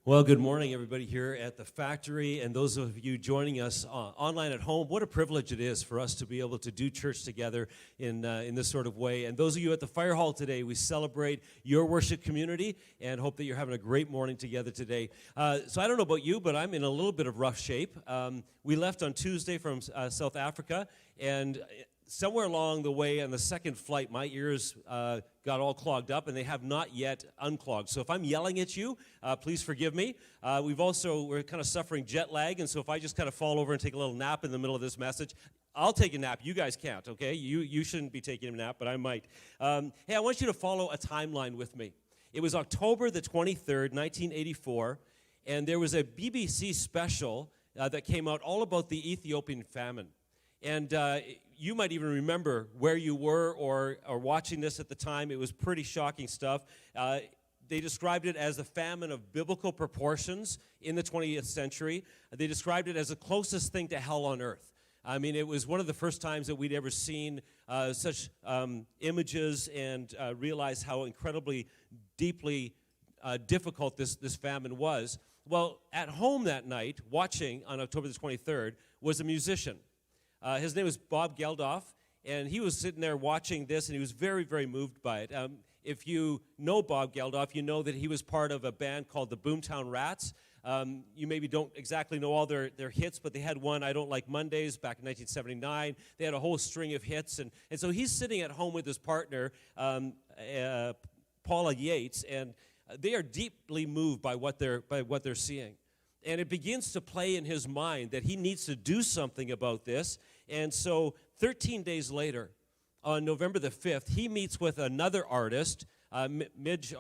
Well, good morning, everybody here at the factory, and those of you joining us online at home. What a privilege it is for us to be able to do church together in this sort of way. And those of you at the fire hall today, we celebrate your worship community and hope that you're having a great morning together today. So I don't know about you, but I'm in a little bit of rough shape. We left on Tuesday from South Africa, and somewhere along the way on the second flight, my ears got all clogged up, and they have not yet unclogged. So if I'm yelling at you, please forgive me. We're kind of suffering jet lag, and so if I just kind of fall over and take a little nap in the middle of this message, I'll take a nap. You guys can't, okay? You shouldn't be taking a nap, but I might. Hey, I want you to follow a timeline with me. It was October the 23rd, 1984, and there was a BBC special that came out all about the Ethiopian famine. And you might even remember where you were or watching this at the time. It was pretty shocking stuff. They described it as a famine of biblical proportions in the 20th century. They described it as the closest thing to hell on earth. I mean, it was one of the first times that we'd ever seen such images and realized how incredibly, deeply difficult this famine was. Well, at home that night, watching on October the 23rd, was a musician. His name was Bob Geldof, and he was sitting there watching this, and he was very, very moved by it. If you know Bob Geldof, you know that he was part of a band called the Boomtown Rats. You maybe don't exactly know all their hits, but they had one, I Don't Like Mondays, back in 1979. They had a whole string of hits, and so he's sitting at home with his partner, Paula Yates, and they are deeply moved by what they're seeing. And it begins to play in his mind that he needs to do something about this. And so 13 days later, on November the 5th, he meets with another artist, Midge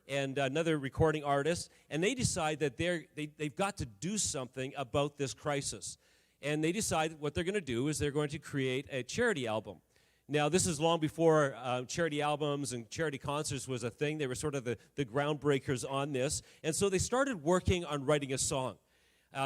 and another recording artist, and they decide that they've got to do something about this crisis. And they decide what they're going to do is they're going to create a charity album. Now, this is long before charity albums and charity concerts was a thing. They were sort of the groundbreakers on this. And so they started working on writing a song.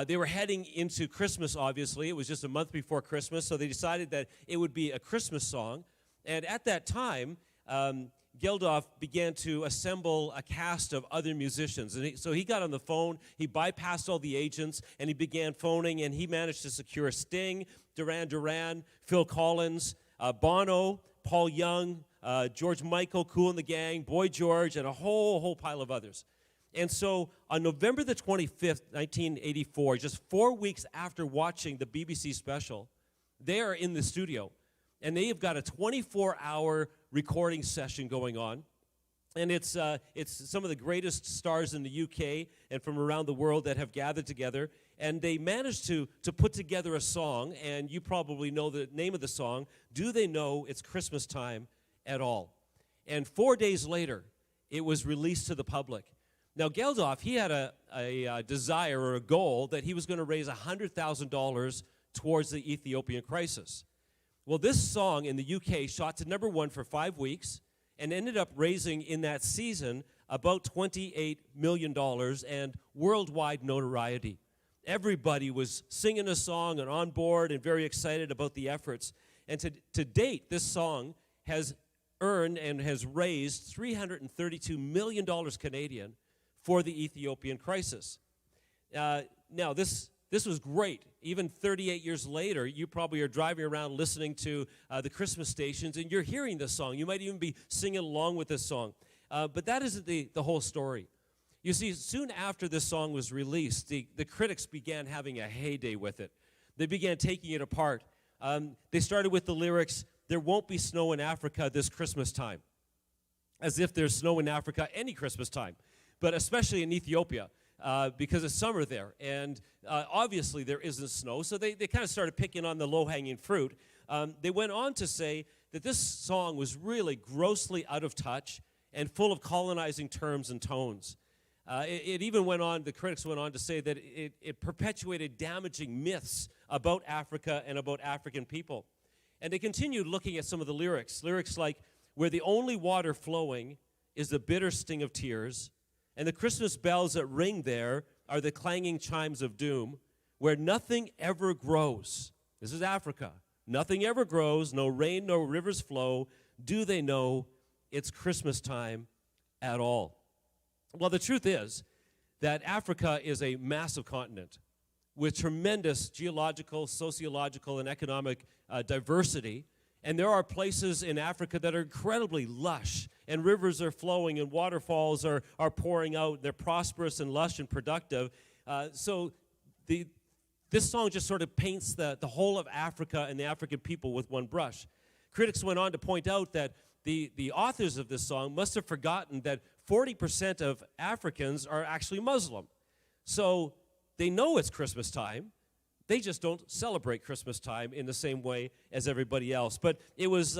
They were heading into Christmas, obviously. It was just a month before Christmas, so they decided that it would be a Christmas song. And at that time, Geldof began to assemble a cast of other musicians. And so he got on the phone, he bypassed all the agents, and he began phoning, and he managed to secure Sting, Duran Duran, Phil Collins, Bono, Paul Young, George Michael, Kool and the Gang, Boy George, and a whole pile of others. And so on November the 25th, 1984, just 4 weeks after watching the BBC special, they are in the studio, and they have got a 24-hour recording session going on. And it's some of the greatest stars in the UK and from around the world that have gathered together. And they managed to put together a song, and you probably know the name of the song, Do They Know It's Christmas Time at All? And 4 days later, it was released to the public. Now, Geldof, he had a desire or a goal that he was going to raise $100,000 towards the Ethiopian crisis. Well, this song in the UK shot to number one for 5 weeks, and ended up raising in that season about $28 million and worldwide notoriety. Everybody was singing a song and on board and very excited about the efforts. And to date, this song has earned and has raised $332 million Canadian for the Ethiopian crisis. Now, this was great. Even 38 years later, you probably are driving around listening to the Christmas stations, and you're hearing this song. You might even be singing along with this song. But that isn't the whole story. You see, soon after this song was released, the critics began having a heyday with it. They began taking it apart. They started with the lyrics, "There won't be snow in Africa this Christmas time," as if there's snow in Africa any Christmas time, but especially in Ethiopia. Because it's summer there, and obviously there isn't snow, so they kind of started picking on the low-hanging fruit. They went on to say that this song was really grossly out of touch and full of colonizing terms and tones. It even went on, the critics went on to say that it perpetuated damaging myths about Africa and about African people. And they continued looking at some of the lyrics like, "Where the only water flowing is the bitter sting of tears, and the Christmas bells that ring there are the clanging chimes of doom, where nothing ever grows." This is Africa. "Nothing ever grows, no rain, no rivers flow. Do they know it's Christmas time at all?" Well, the truth is that Africa is a massive continent with tremendous geological, sociological, and economic diversity. And there are places in Africa that are incredibly lush, and rivers are flowing, and waterfalls are pouring out. They're prosperous and lush and productive. So this song just sort of paints the whole of Africa and the African people with one brush. Critics went on to point out that the authors of this song must have forgotten that 40% of Africans are actually Muslim. So they know it's Christmas time. They just don't celebrate Christmas time in the same way as everybody else. But it was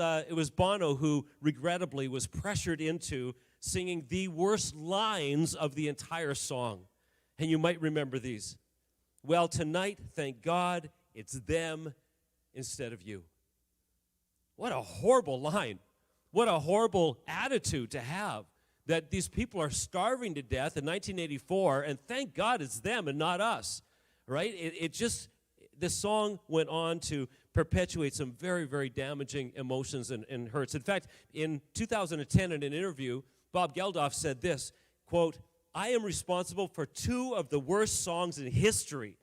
Bono who regrettably was pressured into singing the worst lines of the entire song. And you might remember these. Well, tonight, thank God, it's them instead of you. What a horrible line. What a horrible attitude to have, that these people are starving to death in 1984, and thank God it's them and not us, right? This song went on to perpetuate some very, very damaging emotions and hurts. In fact, in 2010, in an interview, Bob Geldof said this, quote, "I am responsible for 2 of the worst songs in history.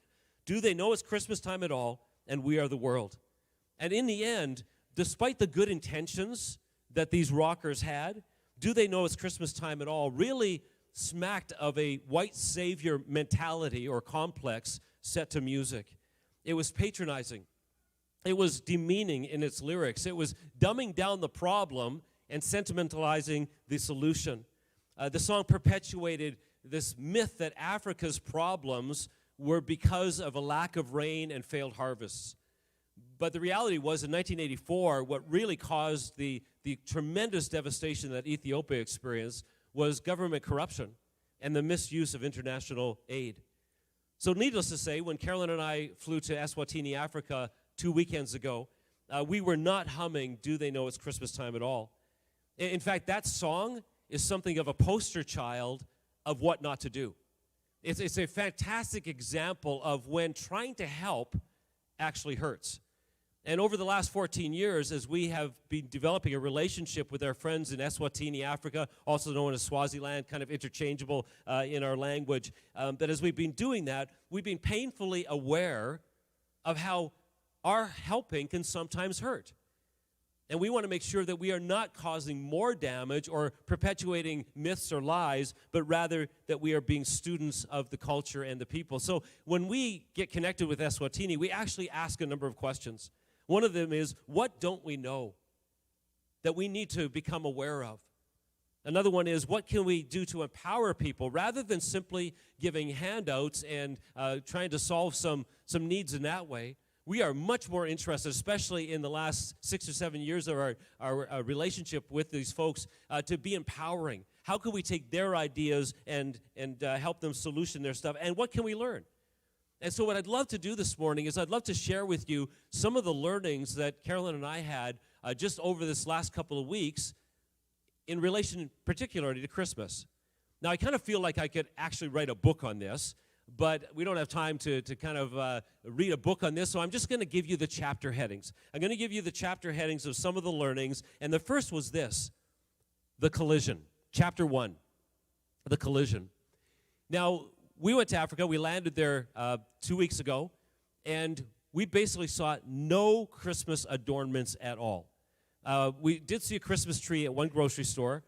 Do they know it's Christmas time at all? And We Are the World." And in the end, despite the good intentions that these rockers had, Do They Know It's Christmas Time at All really smacked of a white savior mentality or complex set to music. It was patronizing. It was demeaning in its lyrics. It was dumbing down the problem and sentimentalizing the solution. The song perpetuated this myth that Africa's problems were because of a lack of rain and failed harvests. But the reality was, in 1984, what really caused the tremendous devastation that Ethiopia experienced was government corruption and the misuse of international aid. So needless to say, when Carolyn and I flew to Eswatini, Africa 2 weekends ago, we were not humming Do They Know It's Christmas Time at All. In fact, that song is something of a poster child of what not to do. It's a fantastic example of when trying to help actually hurts. And over the last 14 years, as we have been developing a relationship with our friends in Eswatini, Africa, also known as Swaziland, kind of interchangeable in our language, but as we've been doing that, we've been painfully aware of how our helping can sometimes hurt. And we want to make sure that we are not causing more damage or perpetuating myths or lies, but rather that we are being students of the culture and the people. So when we get connected with Eswatini, we actually ask a number of questions. One of them is, what don't we know that we need to become aware of? Another one is, what can we do to empower people rather than simply giving handouts and trying to solve some needs in that way? We are much more interested, especially in the last 6 or 7 years of our relationship with these folks, to be empowering. How can we take their ideas and help them solution their stuff? And what can we learn? And so what I'd love to do this morning is I'd love to share with you some of the learnings that Carolyn and I had just over this last couple of weeks in relation particularly to Christmas. Now, I kind of feel like I could actually write a book on this, but we don't have time to kind of read a book on this, so I'm just going to give you the chapter headings. I'm going to give you the chapter headings of some of the learnings, and the first was this, the collision. Chapter 1, the collision. Now, we went to Africa. We landed there 2 weeks ago, and we basically saw no Christmas adornments at all. We did see a Christmas tree at one grocery store,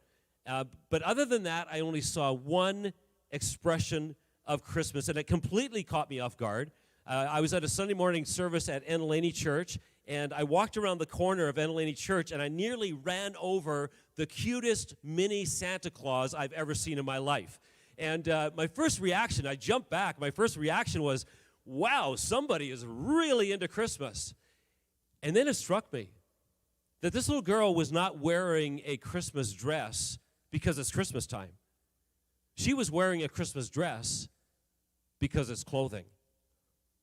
but other than that, I only saw one expression of Christmas, and it completely caught me off guard. I was at a Sunday morning service at Enelani Church, and I walked around the corner of Enelani Church, and I nearly ran over the cutest mini Santa Claus I've ever seen in my life. And my first reaction, I jumped back, my first reaction was, wow, somebody is really into Christmas. And then it struck me that this little girl was not wearing a Christmas dress because it's Christmas time. She was wearing a Christmas dress because it's clothing.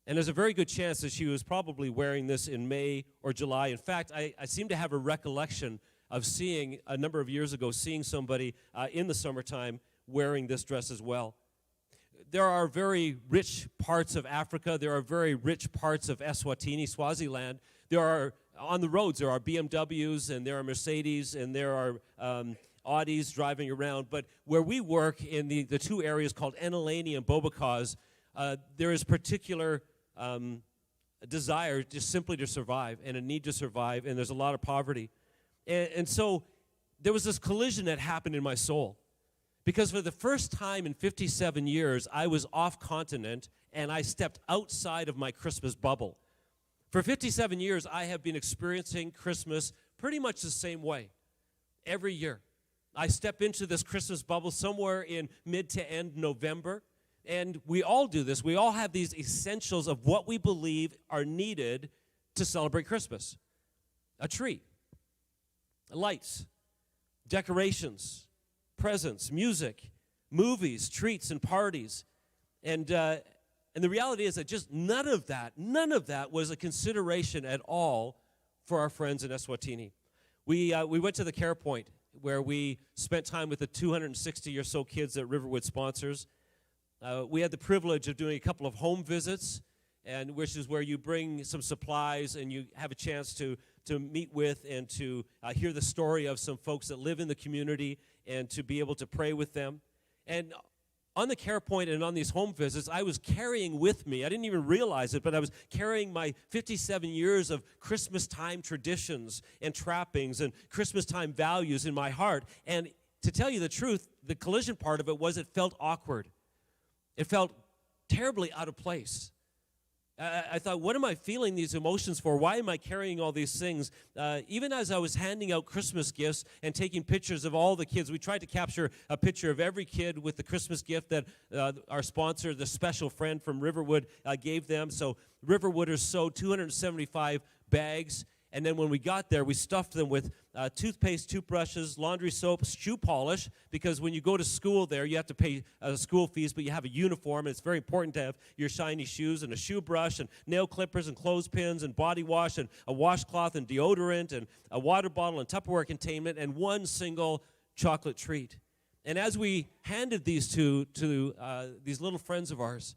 And there's a very good chance that she was probably wearing this in May or July. In fact, I seem to have a recollection of seeing, a number of years ago, seeing somebody in the summertime wearing this dress as well. There are very rich parts of Africa. There are very rich parts of Eswatini, Swaziland. There are, on the roads, there are BMWs and there are Mercedes and there are Audis driving around. But where we work in the two areas called Enelani and Bobocause, there is particular desire just simply to survive and a need to survive, and there's a lot of poverty. And so there was this collision that happened in my soul. Because for the first time in 57 years, I was off continent and I stepped outside of my Christmas bubble. For 57 years, I have been experiencing Christmas pretty much the same way every year. I step into this Christmas bubble somewhere in mid to end November, and we all do this. We all have these essentials of what we believe are needed to celebrate Christmas. A tree, lights, decorations, presents, music, movies, treats, and parties. And the reality is that just none of that was a consideration at all for our friends in Eswatini. We went to the Care Point, where we spent time with the 260 or so kids that Riverwood sponsors. We had the privilege of doing a couple of home visits, and which is where you bring some supplies and you have a chance to meet with and to hear the story of some folks that live in the community and to be able to pray with them. And on the Care Point and on these home visits, I was carrying with me, I didn't even realize it, but I was carrying my 57 years of Christmas time traditions and trappings and Christmas time values in my heart. And to tell you the truth, the collision part of it was it felt awkward. It felt terribly out of place. I thought, what am I feeling these emotions for? Why am I carrying all these things? Even as I was handing out Christmas gifts and taking pictures of all the kids, we tried to capture a picture of every kid with the Christmas gift that our sponsor, the special friend from Riverwood, gave them. So Riverwooders sewed 275 bags. And then when we got there, we stuffed them with toothpaste, toothbrushes, laundry soap, shoe polish, because when you go to school there, you have to pay school fees, but you have a uniform, and it's very important to have your shiny shoes and a shoe brush and nail clippers and clothespins and body wash and a washcloth and deodorant and a water bottle and Tupperware containment and one single chocolate treat. And as we handed these to these little friends of ours,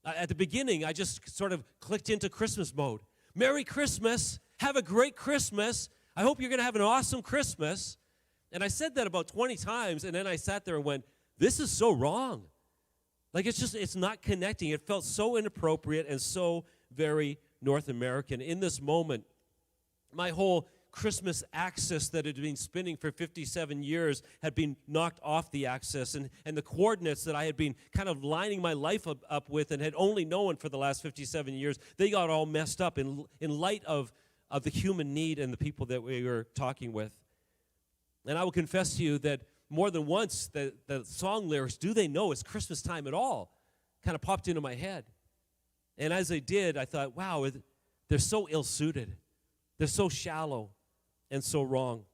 at the beginning, I just sort of clicked into Christmas mode. Merry Christmas. Have a great Christmas. I hope you're going to have an awesome Christmas. And I said that about 20 times, and then I sat there and went, this is so wrong. Like, it's not connecting. It felt so inappropriate and so very North American. In this moment, my whole Christmas axis that had been spinning for 57 years had been knocked off the axis, and the coordinates that I had been kind of lining my life up with and had only known for the last 57 years, they got all messed up in light of the human need and the people that we were talking with. And I will confess to you that more than once, the song lyrics, "Do They Know It's Christmas Time at All?" kind of popped into my head. And as they did, I thought, wow, they're so ill-suited. They're so shallow and so wrong.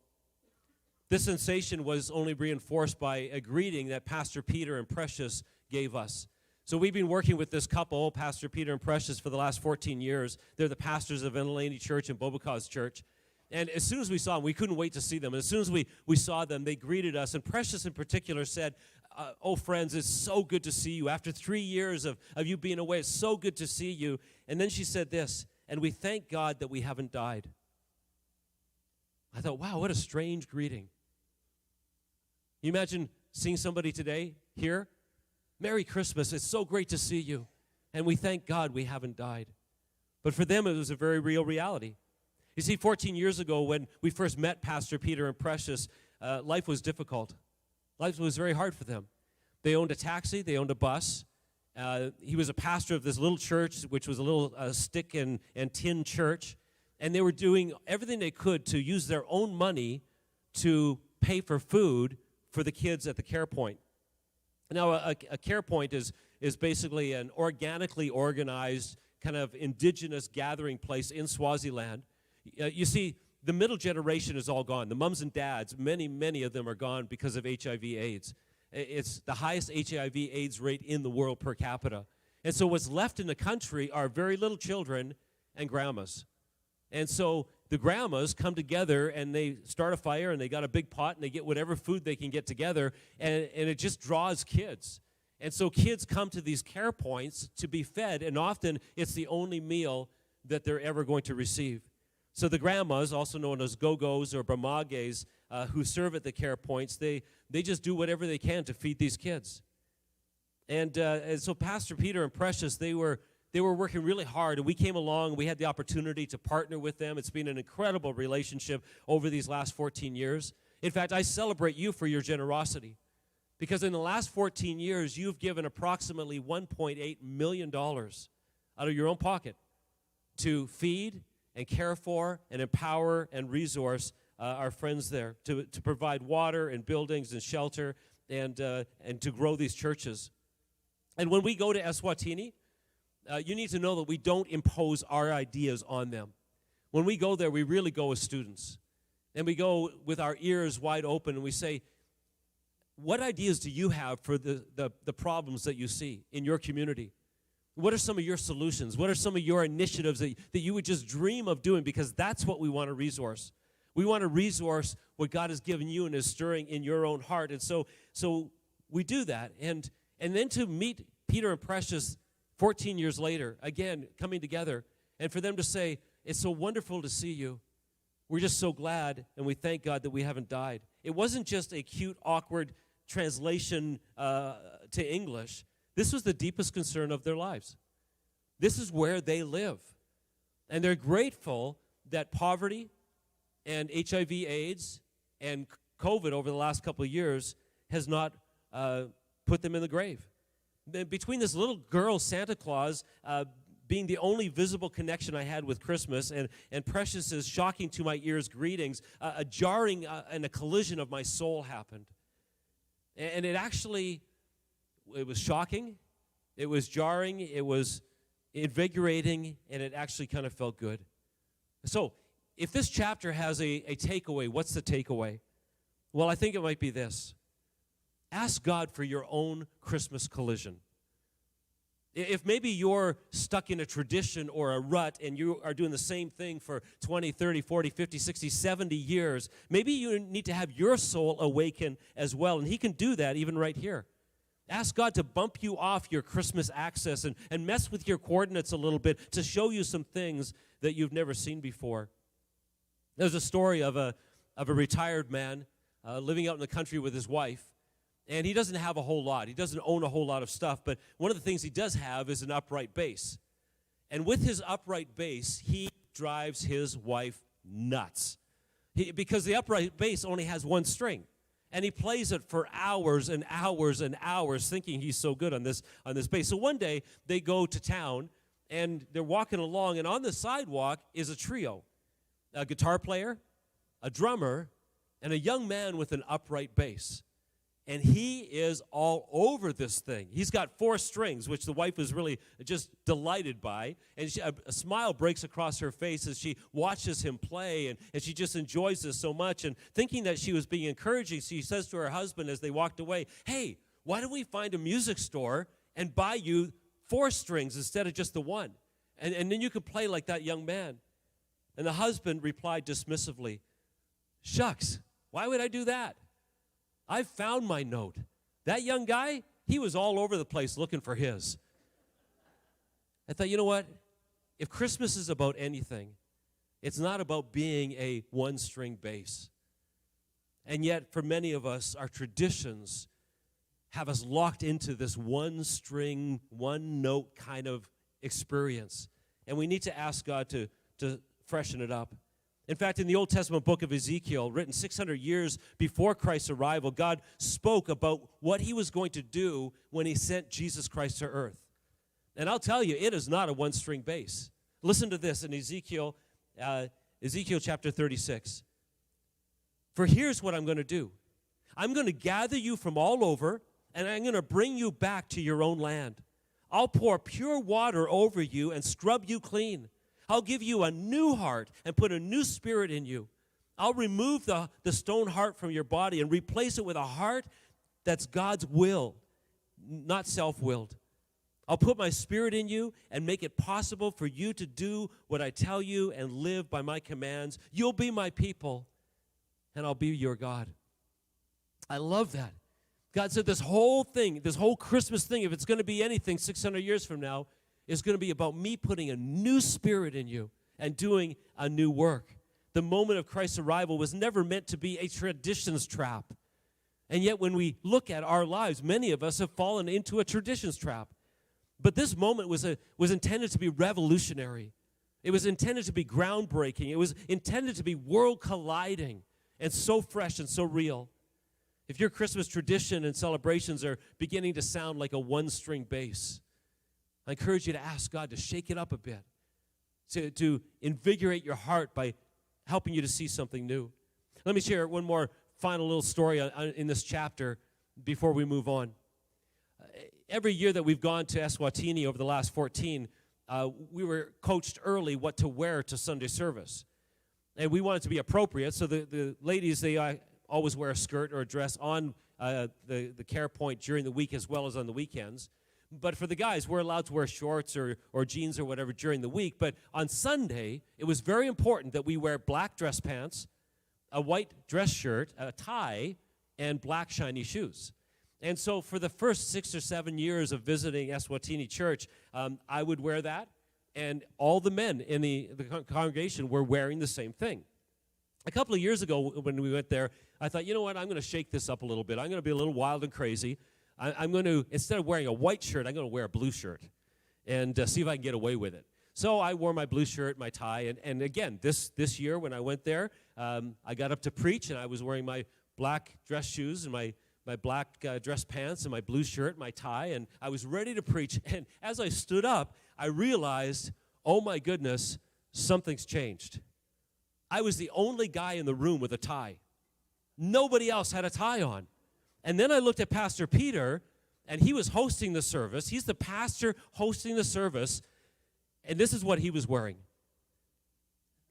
This sensation was only reinforced by a greeting that Pastor Peter and Precious gave us. So we've been working with this couple, Pastor Peter and Precious, for the last 14 years. They're the pastors of Enelani Church and Bobocause Church. And as soon as we saw them, we couldn't wait to see them. And as soon as we saw them, they greeted us. And Precious in particular said, oh, friends, it's so good to see you. After 3 years of you being away, it's so good to see you. And then she said this, and we thank God that we haven't died. I thought, wow, what a strange greeting. You imagine seeing somebody today here? Merry Christmas, it's so great to see you. And we thank God we haven't died. But for them, it was a very real reality. You see, 14 years ago when we first met Pastor Peter and Precious, life was difficult. Life was very hard for them. They owned a taxi, they owned a bus. He was a pastor of this little church, which was a little stick and tin church. And they were doing everything they could to use their own money to pay for food for the kids at the Care Point. Now, a Care Point is basically an organically organized kind of indigenous gathering place in Swaziland. You see, the middle generation is all gone. The mums and dads, many of them are gone because of HIV/AIDS. It's the highest HIV/AIDS rate in the world per capita. And so what's left in the country are very little children and grandmas. And so the grandmas come together and they start a fire and they got a big pot and they get whatever food they can get together, and it just draws kids. And so kids come to these Care Points to be fed, and often it's the only meal that they're ever going to receive. So the grandmas, also known as go-go's or bramages, who serve at the care points, they just do whatever they can to feed these kids. And so Pastor Peter and Precious, they were working really hard, and we came along, and we had the opportunity to partner with them. It's been an incredible relationship over these last 14 years. In fact, I celebrate you for your generosity, because in the last 14 years, you've given approximately $1.8 million out of your own pocket to feed and care for and empower and resource our friends there, to provide water and buildings and shelter and to grow these churches. And when we go to Eswatini, you need to know that we don't impose our ideas on them. When we go there, we really go as students. And we go with our ears wide open, and we say, what ideas do you have for the problems that you see in your community? What are some of your solutions? What are some of your initiatives that you would just dream of doing? Because that's what we want to resource. We want to resource what God has given you and is stirring in your own heart. And so we do that. And then to meet Peter and Precious 14 years later, again, coming together, and for them to say, it's so wonderful to see you. We're just so glad, and we thank God that we haven't died. It wasn't just a cute, awkward translation to English. This was the deepest concern of their lives. This is where they live. And they're grateful that poverty and HIV/AIDS and COVID over the last couple of years has not put them in the grave. Between this little girl, Santa Claus, being the only visible connection I had with Christmas, and Precious's shocking to my ears greetings, a jarring and a collision of my soul happened. And it was shocking, it was jarring, it was invigorating, and it actually kind of felt good. So, if this chapter has a takeaway, what's the takeaway? Well, I think it might be this. Ask God for your own Christmas collision. If maybe you're stuck in a tradition or a rut and you are doing the same thing for 20, 30, 40, 50, 60, 70 years, maybe you need to have your soul awaken as well, and he can do that even right here. Ask God to bump you off your Christmas axis and mess with your coordinates a little bit to show you some things that you've never seen before. There's a story of a retired man living out in the country with his wife, and he doesn't have a whole lot. He doesn't own a whole lot of stuff, but one of the things he does have is an upright bass. And with his upright bass, he drives his wife nuts because the upright bass only has one string. And he plays it for hours and hours and hours, thinking he's so good on this bass. So one day, they go to town, and they're walking along, and on the sidewalk is a trio. A guitar player, a drummer, and a young man with an upright bass. And he is all over this thing. He's got 4 strings, which the wife is really just delighted by. And a smile breaks across her face as she watches him play, and she just enjoys this so much. And thinking that she was being encouraging, she says to her husband as they walked away, hey, why don't we find a music store and buy you 4 strings instead of just the one? And then you could play like that young man. And the husband replied dismissively, shucks, why would I do that? I've found my note. That young guy, he was all over the place looking for his. I thought, you know what? If Christmas is about anything, it's not about being a one-string bass. And yet, for many of us, our traditions have us locked into this one-string, one-note kind of experience. And we need to ask God to freshen it up. In fact, in the Old Testament book of Ezekiel, written 600 years before Christ's arrival, God spoke about what he was going to do when he sent Jesus Christ to earth. And I'll tell you, it is not a one-string bass. Listen to this in Ezekiel chapter 36. For here's what I'm going to do. I'm going to gather you from all over, and I'm going to bring you back to your own land. I'll pour pure water over you and scrub you clean. I'll give you a new heart and put a new spirit in you. I'll remove the stone heart from your body and replace it with a heart that's God's will, not self-willed. I'll put my spirit in you and make it possible for you to do what I tell you and live by my commands. You'll be my people, and I'll be your God. I love that. God said this whole thing, this whole Christmas thing, if it's going to be anything 600 years from now, is going to be about me putting a new spirit in you and doing a new work. The moment of Christ's arrival was never meant to be a traditions trap. And yet when we look at our lives, many of us have fallen into a traditions trap. But this moment was intended to be revolutionary. It was intended to be groundbreaking. It was intended to be world colliding and so fresh and so real. If your Christmas tradition and celebrations are beginning to sound like a one-string bass, I encourage you to ask God to shake it up a bit, to invigorate your heart by helping you to see something new. Let me share one more final little story in this chapter before we move on. Every year that we've gone to Eswatini over the last 14, we were coached early what to wear to Sunday service. And we wanted to be appropriate, so the ladies, they always wear a skirt or a dress on the care point during the week as well as on the weekends. But for the guys, we're allowed to wear shorts or jeans or whatever during the week. But on Sunday, it was very important that we wear black dress pants, a white dress shirt, a tie, and black shiny shoes. And so for the first 6 or 7 years of visiting Eswatini Church, I would wear that, and all the men in the congregation were wearing the same thing. A couple of years ago when we went there, I thought, you know what, I'm going to shake this up a little bit. I'm going to be a little wild and crazy. I'm going to, instead of wearing a white shirt, I'm going to wear a blue shirt and see if I can get away with it. So I wore my blue shirt, my tie, and again, this year when I went there, I got up to preach, and I was wearing my black dress shoes and my black dress pants and my blue shirt, my tie, and I was ready to preach. And as I stood up, I realized, oh my goodness, something's changed. I was the only guy in the room with a tie. Nobody else had a tie on. And then I looked at Pastor Peter, and he was hosting the service. He's the pastor hosting the service, and this is what he was wearing.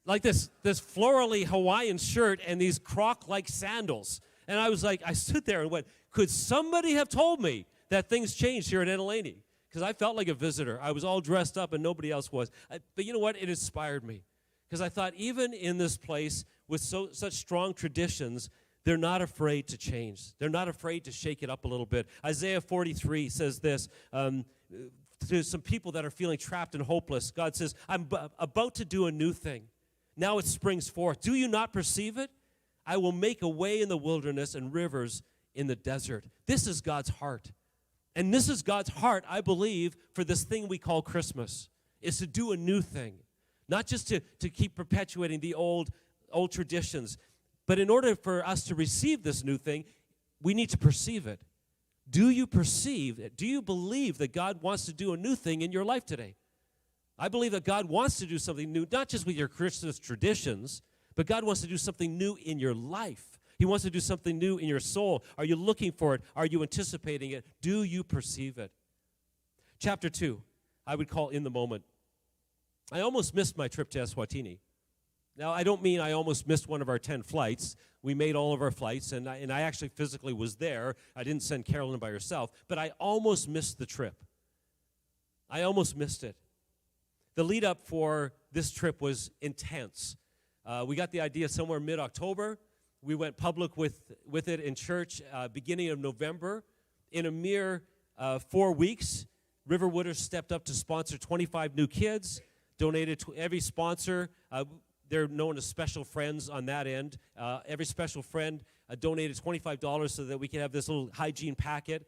Like this florally Hawaiian shirt and these croc-like sandals. And I was like, I stood there and went, could somebody have told me that things changed here at Enelani? Because I felt like a visitor. I was all dressed up and nobody else was. But you know what? It inspired me. Because I thought even in this place with such strong traditions, they're not afraid to change. They're not afraid to shake it up a little bit. Isaiah 43 says this, to some people that are feeling trapped and hopeless. God says, I'm about to do a new thing. Now it springs forth. Do you not perceive it? I will make a way in the wilderness and rivers in the desert. This is God's heart. And this is God's heart, I believe, for this thing we call Christmas, is to do a new thing. Not just to keep perpetuating the old traditions, but in order for us to receive this new thing, we need to perceive it. Do you perceive it? Do you believe that God wants to do a new thing in your life today? I believe that God wants to do something new, not just with your Christmas traditions, but God wants to do something new in your life. He wants to do something new in your soul. Are you looking for it? Are you anticipating it? Do you perceive it? Chapter 2, I would call In the Moment. I almost missed my trip to Eswatini. Now, I don't mean I almost missed one of our 10 flights. We made all of our flights, and I actually physically was there. I didn't send Carolyn by herself, but I almost missed the trip. I almost missed it. The lead up for this trip was intense. We got the idea somewhere mid-October. We went public with it in church beginning of November. In a mere 4 weeks, Riverwooders stepped up to sponsor 25 new kids, donated to every sponsor. They're known as special friends on that end. Every special friend donated $25 so that we could have this little hygiene packet.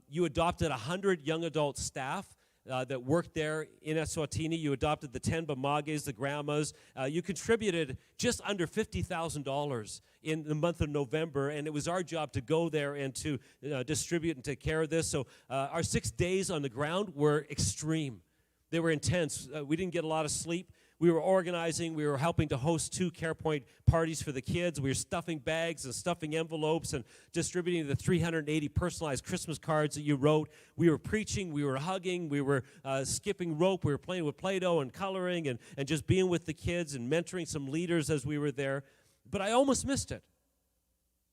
You adopted 100 young adult staff that worked there in Eswatini. You adopted the 10 bamages, the grandmas. You contributed just under $50,000 in the month of November, and it was our job to go there and to distribute and take care of this. So our 6 days on the ground were extreme. They were intense. We didn't get a lot of sleep. We were organizing. We were helping to host 2 CarePoint parties for the kids. We were stuffing bags and stuffing envelopes and distributing the 380 personalized Christmas cards that you wrote. We were preaching. We were hugging. We were skipping rope. We were playing with Play-Doh and coloring and just being with the kids and mentoring some leaders as we were there. But I almost missed it.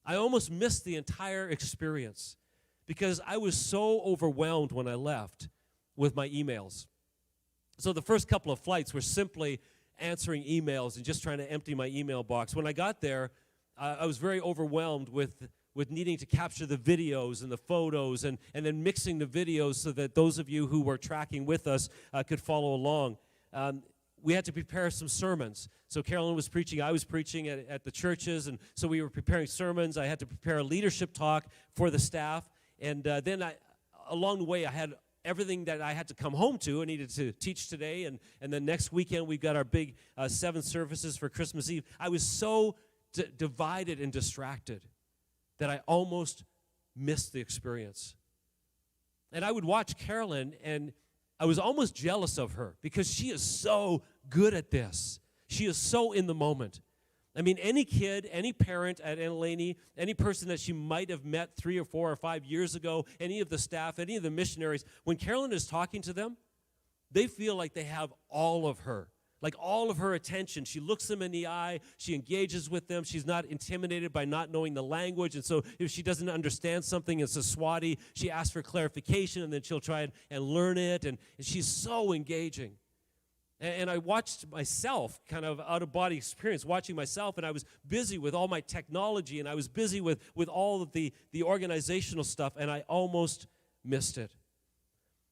I almost missed the entire experience because I was so overwhelmed when I left with my emails. So the first couple of flights were simply answering emails and just trying to empty my email box. When I got there, I was very overwhelmed with needing to capture the videos and the photos and then mixing the videos so that those of you who were tracking with us could follow along. we had to prepare some sermons. So Carolyn was preaching, I was preaching at the churches, and so we were preparing sermons. I had to prepare a leadership talk for the staff, and then along the way, I had everything that I had to come home to. I needed to teach today, and then next weekend, we've got our big 7 services for Christmas Eve. I was so divided and distracted that I almost missed the experience. And I would watch Carolyn, and I was almost jealous of her because she is so good at this. She is so in the moment. I mean, any kid, any parent at Enelani, any person that she might have met 3 or 4 or 5 years ago, any of the staff, any of the missionaries, when Carolyn is talking to them, they feel like they have all of her, like all of her attention. She looks them in the eye. She engages with them. She's not intimidated by not knowing the language. And so if she doesn't understand something in Eswatini, she asks for clarification, and then she'll try and learn it. And she's so engaging. And I watched myself, kind of out-of-body experience, watching myself, and I was busy with all my technology, and I was busy with all of the organizational stuff, and I almost missed it.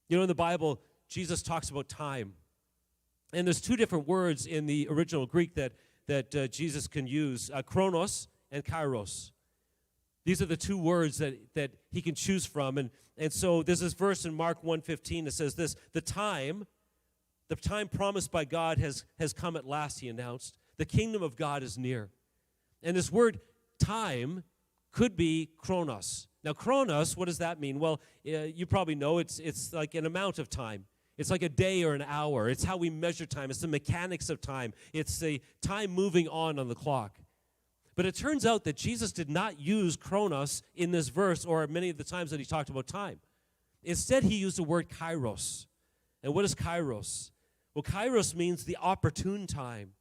You know, in the Bible, Jesus talks about time. And there's 2 different words in the original Greek that Jesus can use, chronos and kairos. These are the 2 words that he can choose from. And so there's this verse in Mark 1:15 that says this, the time promised by God has come at last, he announced. The kingdom of God is near. And this word time could be chronos. Now, chronos, what does that mean? Well, you probably know it's like an amount of time. It's like a day or an hour. It's how we measure time. It's the mechanics of time. It's the time moving on the clock. But it turns out that Jesus did not use chronos in this verse or many of the times that he talked about time. Instead, he used the word kairos. And what is kairos? Well, kairos means the opportune time.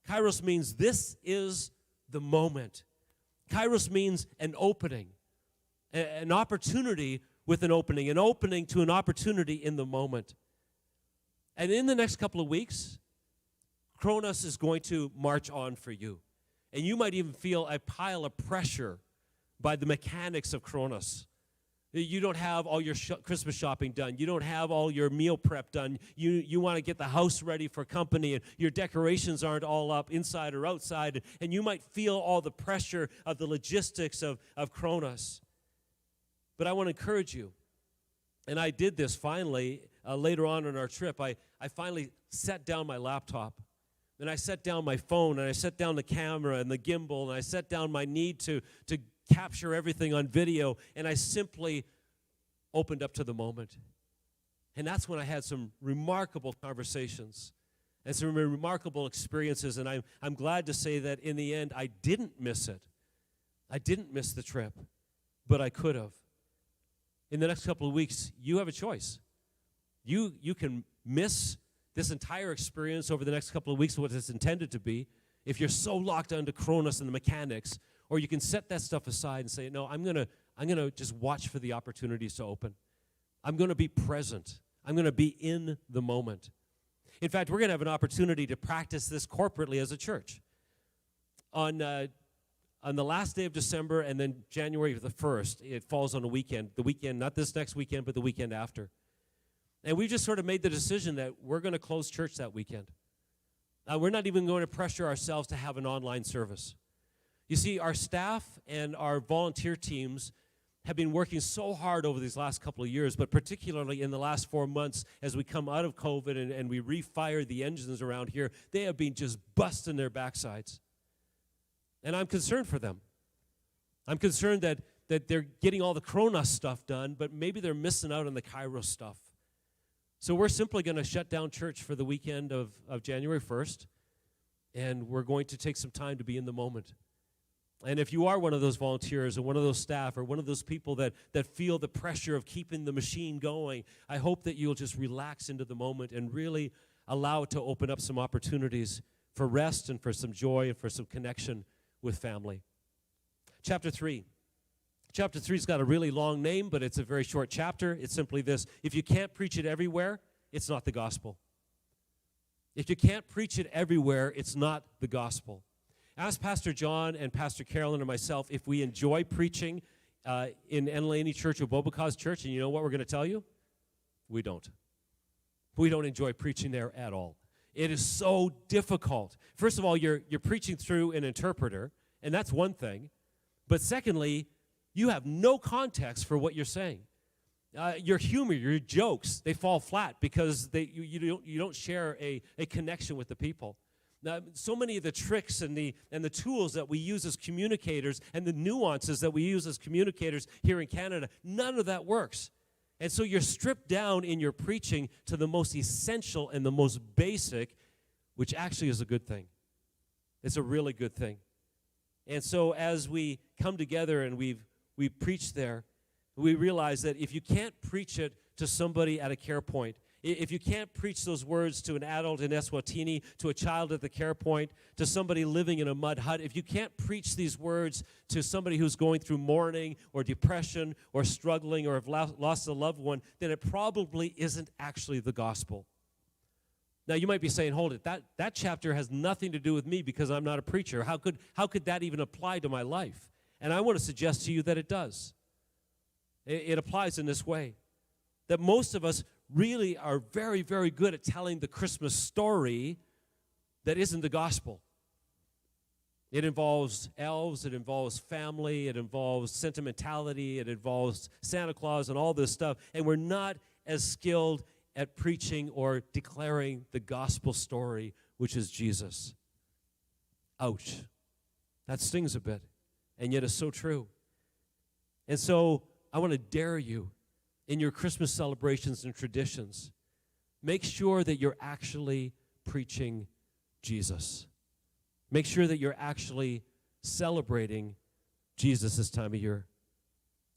Kairos means this is the moment. Kairos means an opening, an opportunity with an opening to an opportunity in the moment. And in the next couple of weeks, Chronos is going to march on for you. And you might even feel a pile of pressure by the mechanics of Chronos. You don't have all your Christmas shopping done. You don't have all your meal prep done. You want to get the house ready for company, and your decorations aren't all up inside or outside. And you might feel all the pressure of the logistics of Chronos. But I want to encourage you. And I did this finally later on our trip. I finally set down my laptop. And I set down my phone, and I set down the camera and the gimbal, and I set down my need to capture everything on video, and I simply opened up to the moment. And that's when I had some remarkable conversations and some remarkable experiences, and I'm glad to say that in the end, I didn't miss it. I didn't miss the trip, but I could have. In the next couple of weeks, you have a choice. You can miss this entire experience over the next couple of weeks, what it's intended to be, if you're so locked onto Chronos and the mechanics, or you can set that stuff aside and say, no, I'm gonna just watch for the opportunities to open. I'm gonna be present. I'm gonna be in the moment. In fact, we're gonna have an opportunity to practice this corporately as a church. On the last day of December and then January the 1st, it falls on a weekend. The weekend, not this next weekend, but the weekend after. And we just sort of made the decision that we're going to close church that weekend. We're not even going to pressure ourselves to have an online service. You see, our staff and our volunteer teams have been working so hard over these last couple of years, but particularly in the last 4 months as we come out of COVID and we refire the engines around here, they have been just busting their backsides. And I'm concerned for them. I'm concerned that they're getting all the Chronos stuff done, but maybe they're missing out on the Kairos stuff. So we're simply going to shut down church for the weekend of January 1st, and we're going to take some time to be in the moment. And if you are one of those volunteers or one of those staff or one of those people that feel the pressure of keeping the machine going, I hope that you'll just relax into the moment and really allow it to open up some opportunities for rest and for some joy and for some connection with family. Chapter 3. Chapter 3's got a really long name, but it's a very short chapter. It's simply this: if you can't preach it everywhere, it's not the gospel. If you can't preach it everywhere, it's not the gospel. Ask Pastor John and Pastor Carolyn and myself if we enjoy preaching in Enelani Church or Bobocause Church, and you know what we're going to tell you? We don't. We don't enjoy preaching there at all. It is so difficult. First of all, you're preaching through an interpreter, and that's one thing. But secondly, you have no context for what you're saying. Your humor, your jokes, they fall flat because you don't share a connection with the people. Now, so many of the tricks and the tools that we use as communicators and the nuances that we use as communicators here in Canada, none of that works. And so you're stripped down in your preaching to the most essential and the most basic, which actually is a good thing. It's a really good thing. And so as we come together and we preach there, we realize that if you can't preach it to somebody at a care point, if you can't preach those words to an adult in Eswatini, to a child at the care point, to somebody living in a mud hut, if you can't preach these words to somebody who's going through mourning or depression or struggling or have lost a loved one, then it probably isn't actually the gospel. Now, you might be saying, hold it, that chapter has nothing to do with me because I'm not a preacher. How could that even apply to my life? And I want to suggest to you that it does. It applies in this way, that most of us really are very, very good at telling the Christmas story that isn't the gospel. It involves elves, it involves family, it involves sentimentality, it involves Santa Claus and all this stuff, and we're not as skilled at preaching or declaring the gospel story, which is Jesus. Ouch. That stings a bit, and yet it's so true. And so I want to dare you in your Christmas celebrations and traditions, make sure that you're actually preaching Jesus. Make sure that you're actually celebrating Jesus this time of year.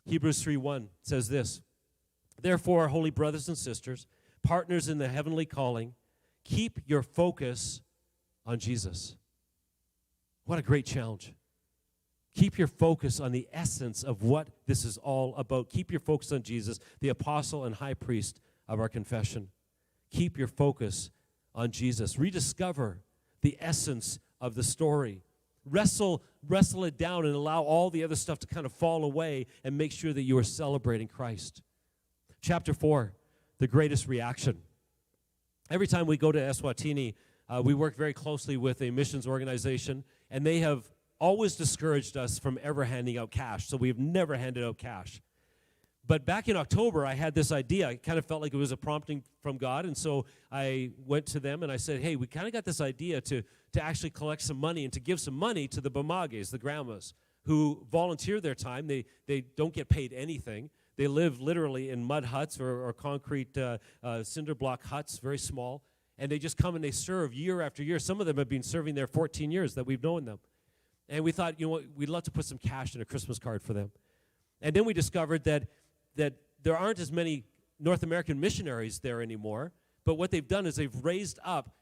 Hebrews 3:1 says this, "Therefore, holy brothers and sisters, partners in the heavenly calling, keep your focus on Jesus." What a great challenge. Keep your focus on the essence of what this is all about. Keep your focus on Jesus, the apostle and high priest of our confession. Keep your focus on Jesus. Rediscover the essence of the story. Wrestle it down and allow all the other stuff to kind of fall away and make sure that you are celebrating Christ. Chapter 4, the greatest reaction. Every time we go to Eswatini, we work very closely with a missions organization, and they have always discouraged us from ever handing out cash, so we've never handed out cash. But back in October, I had this idea. I kind of felt like it was a prompting from God, and so I went to them and I said, hey, we kind of got this idea to actually collect some money and to give some money to the Bamages, the grandmas, who volunteer their time. They don't get paid anything. They live literally in mud huts or concrete cinder block huts, very small, and they just come and they serve year after year. Some of them have been serving there 14 years that we've known them. And we thought, you know what, we'd love to put some cash in a Christmas card for them. And then we discovered that there aren't as many North American missionaries there anymore, but what they've done is they've raised up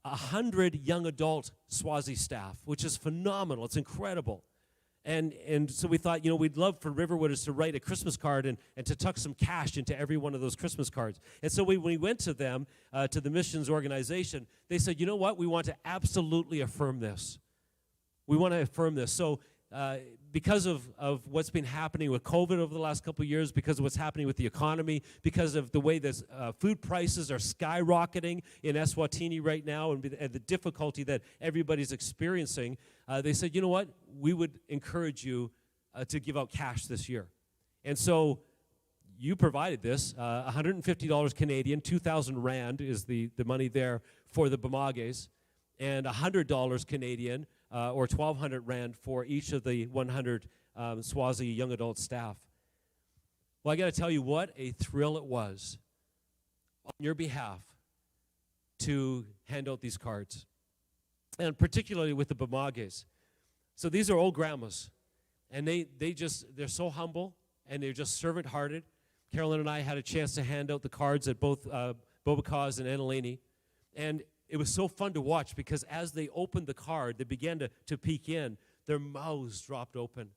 100 young adult Swazi staff, which is phenomenal. It's incredible. And so we thought, you know, we'd love for Riverwood to write a Christmas card and to tuck some cash into every one of those Christmas cards. And so when we went to them, to the missions organization, they said, you know what, we want to absolutely affirm this. We want to affirm this. So because of what's been happening with COVID over the last couple of years, because of what's happening with the economy, because of the way that food prices are skyrocketing in Eswatini right now and the difficulty that everybody's experiencing, they said, you know what, we would encourage you to give out cash this year. And so you provided this, $150 Canadian, 2,000 Rand is the money there for the Bamages, and $100 Canadian, or 1,200 Rand for each of the 100 Swazi young adult staff. Well, I got to tell you what a thrill it was on your behalf to hand out these cards, and particularly with the Bamages. So these are old grandmas, and they're so humble, and they're just servant-hearted. Carolyn and I had a chance to hand out the cards at both Bobacaz and Enelini, and it was so fun to watch because as they opened the card, they began to peek in. Their mouths dropped open.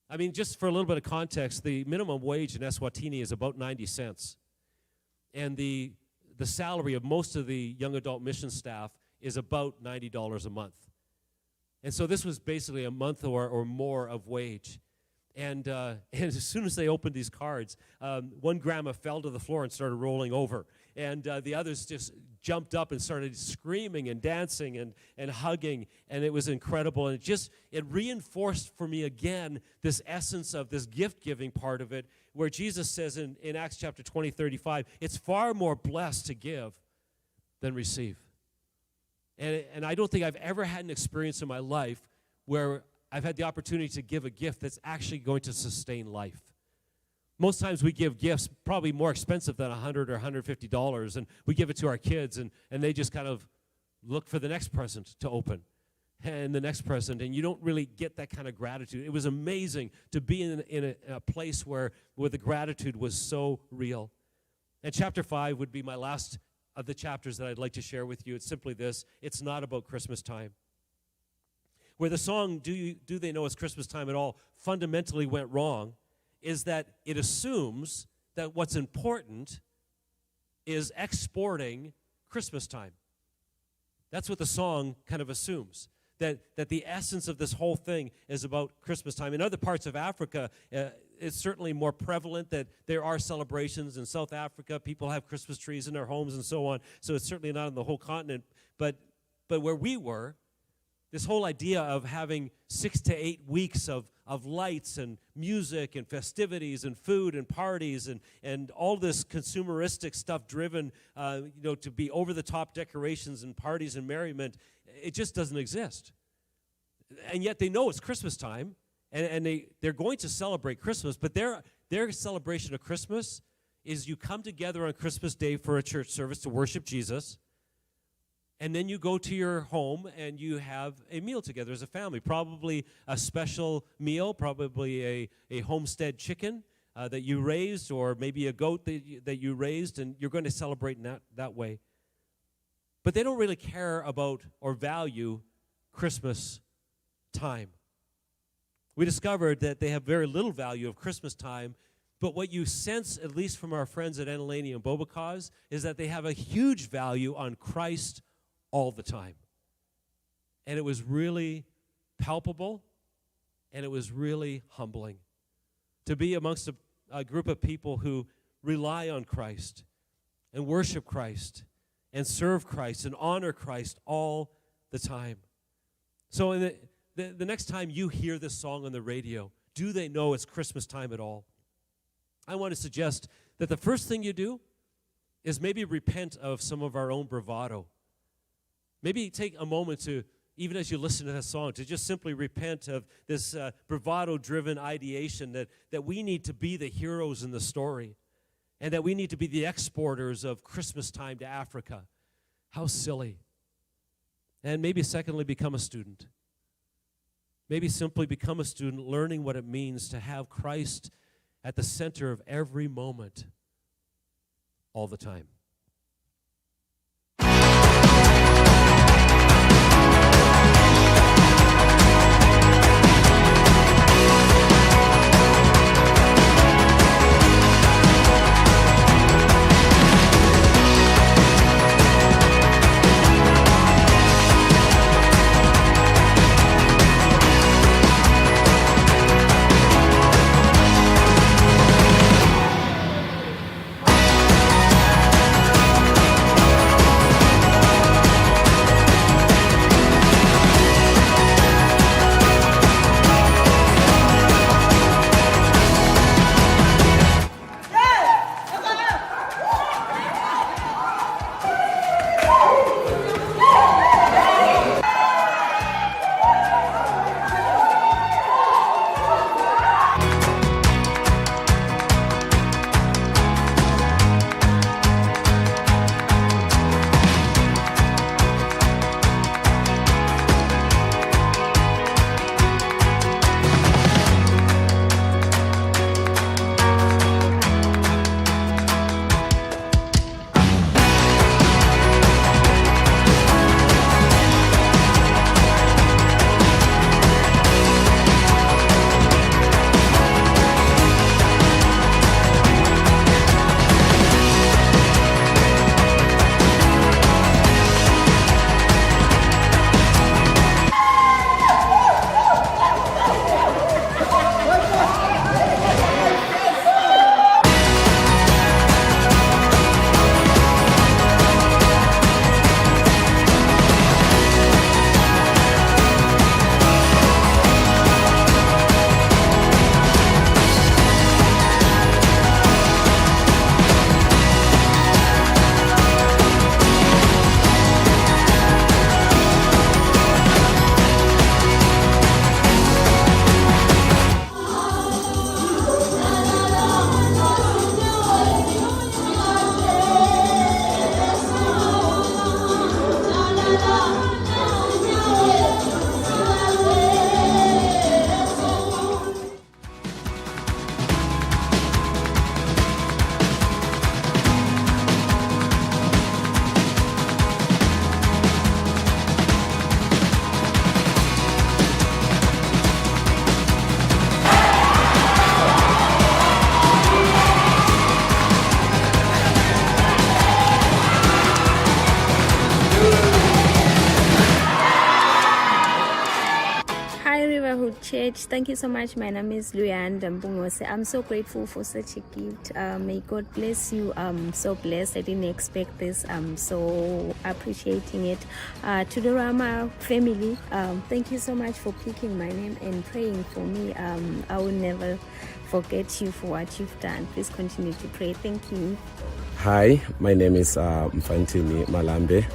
I mean, just for a little bit of context, the minimum wage in Eswatini is about 90 cents. And the salary of most of the young adult mission staff is about $90 a month. And so this was basically a month or more of wage. And as soon as they opened these cards, one grandma fell to the floor and started rolling over. And the others just jumped up and started screaming and dancing and hugging, and it was incredible. And it reinforced for me again this essence of this gift-giving part of it, where Jesus says in Acts chapter 20:35, it's far more blessed to give than receive. And I don't think I've ever had an experience in my life where I've had the opportunity to give a gift that's actually going to sustain life. Most times we give gifts probably more expensive than $100 or $150, and we give it to our kids, and they just kind of look for the next present to open and the next present, and you don't really get that kind of gratitude. It was amazing to be in a place where the gratitude was so real. And chapter 5 would be my last of the chapters that I'd like to share with you. It's simply this: it's not about Christmas time. Where the song, Do They Know It's Christmas Time at All, fundamentally went wrong is that it assumes that what's important is exporting Christmas time. That's what the song kind of assumes, that the essence of this whole thing is about Christmas time. In other parts of Africa, it's certainly more prevalent that there are celebrations. In South Africa, people have Christmas trees in their homes and so on, so it's certainly not on the whole continent. But where we were, this whole idea of having 6 to 8 weeks of lights and music and festivities and food and parties and all this consumeristic stuff driven, to be over-the-top decorations and parties and merriment, it just doesn't exist. And yet they know it's Christmas time, and they're going to celebrate Christmas, but their celebration of Christmas is you come together on Christmas Day for a church service to worship Jesus, and then you go to your home and you have a meal together as a family, probably a special meal, probably a homestead chicken that you raised, or maybe a goat that you raised, and you're going to celebrate in that way. But they don't really care about or value Christmas time. We discovered that they have very little value of Christmas time, but what you sense, at least from our friends at Enelani and Bobacause, is that they have a huge value on Christ all the time. And it was really palpable, and it was really humbling to be amongst a group of people who rely on Christ and worship Christ and serve Christ and honor Christ all the time. So in the next time you hear this song on the radio, do they know it's Christmas time at all? I want to suggest that the first thing you do is maybe repent of some of our own bravado. Maybe take a moment to, even as you listen to that song, to just simply repent of this bravado-driven ideation that we need to be the heroes in the story and that we need to be the exporters of Christmas time to Africa. How silly. And maybe secondly, become a student. Maybe simply become a student, learning what it means to have Christ at the center of every moment, all the time. Church. Thank you so much. My name is Luyanda Mbungose. I'm so grateful for such a gift. May God bless you. I'm so blessed. I didn't expect this. I'm so appreciating it. To the Rama family, thank you so much for picking my name and praying for me. I will never forget you for what you've done. Please continue to pray. Thank you. Hi, my name is Mfantini Malambe.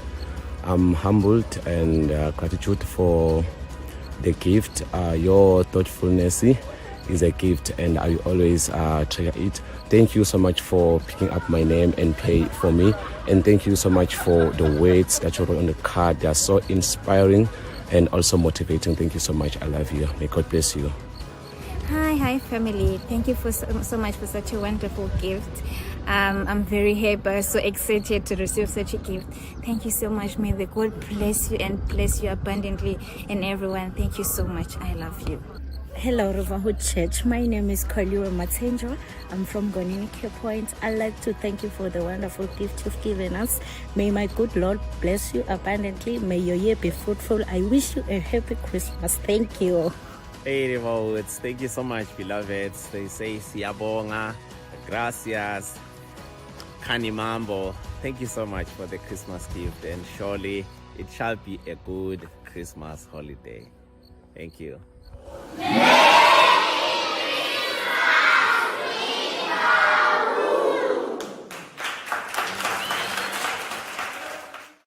I'm humbled and gratitude for the gift. Your thoughtfulness is a gift, and I always treasure it. Thank you so much for picking up my name and pray for me. And thank you so much for the words that you wrote on the card. They are so inspiring and also motivating. Thank you so much. I love you. May God bless you. Hi family. Thank you for so much for such a wonderful gift. I'm very happy, so excited to receive such a gift. Thank you so much. May the God bless you and bless you abundantly, and everyone. Thank you so much. I love you. Hello, Riverwood Church. My name is Kaliwe Matenjo. I'm from Gonini Care Point. I'd like to thank you for the wonderful gift you've given us. May my good Lord bless you abundantly. May your year be fruitful. I wish you a happy Christmas. Thank you. Hey Riverwoods, thank you so much, beloveds. They say siyabonga, gracias, kanimambo. Thank you so much for the Christmas gift, and surely it shall be a good Christmas holiday. Thank you.